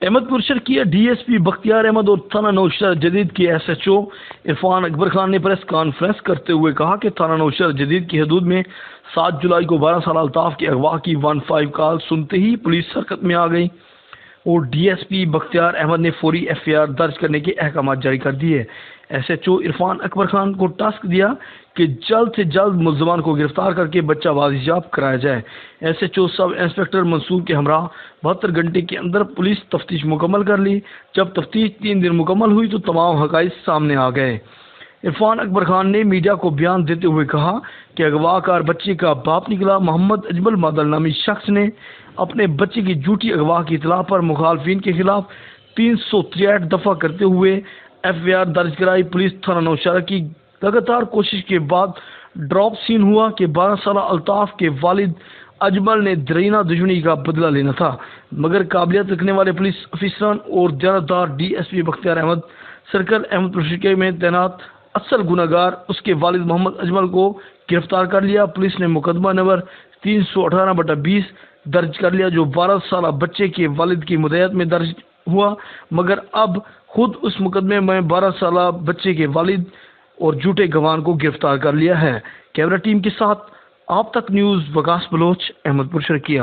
احمد پور Sharqia D S P Bakhtiar Ahmed اور تھانہ نوشہر جدید کے S H O Irfan Akbar Khan نے پریس کانفرنس کرتے ہوئے کہا کہ تھانہ نوشہر جدید کی حدود میں 7 جولائی کو 12 سالہ الطاف کے اغوا کی 15 کال سنتے ہی پولیس حرکت میں آ گئی اور D S P Bakhtiar Ahmed نے فوری ایف آئی آر درج کرنے کے احکامات جاری کر دیے۔ S H O Irfan Akbar Khan کو ٹاسک دیا کہ جلد سے جلد ملزمان کو گرفتار کر کے بچہ بازیاب کرایا جائے۔ S H O sub inspector Mansoor کے ہمراہ 72 گھنٹے کے اندر پولیس تفتیش مکمل کر لی۔ جب تفتیش 3 دن مکمل ہوئی تو تمام حقائق سامنے آ گئے۔ عرفان اکبر خان نے میڈیا کو بیان دیتے ہوئے کہا کہ اغوا کار بچے کا باپ نکلا محمد اجمل مادل نامی شخص نے اپنے بچے کی جھوٹی اغوا کی اطلاع پر مخالفین کے خلاف 363 دفعہ کرتے ہوئے ایف آئی آر درج کرائی۔ پولیس تھانہ نوشہرہ کی لگاتار کوشش کے بعد ڈراپ سین ہوا کہ 12 سالہ الطاف کے والد اجمل نے درینہ دشمنی کا بدلہ لینا تھا، مگر قابلیت رکھنے والے پولیس افسران اور دیانتدار D S P Bakhtiar Ahmad circle Ahmadpur Sharqia میں تعینات اصل گناہ گار اس کے والد محمد اجمل کو گرفتار کر لیا۔ پولیس نے مقدمہ نمبر 318/20 درج کر لیا جو 12 سالہ بچے کے والد کی مدعیت میں درج ہوا، مگر اب خود اس مقدمے میں 12 سالہ بچے کے والد اور جھوٹے گواہ کو گرفتار کر لیا ہے۔ کیمرہ ٹیم کے ساتھ آپ تک نیوز وکاس بلوچ، احمد پور شرقیہ۔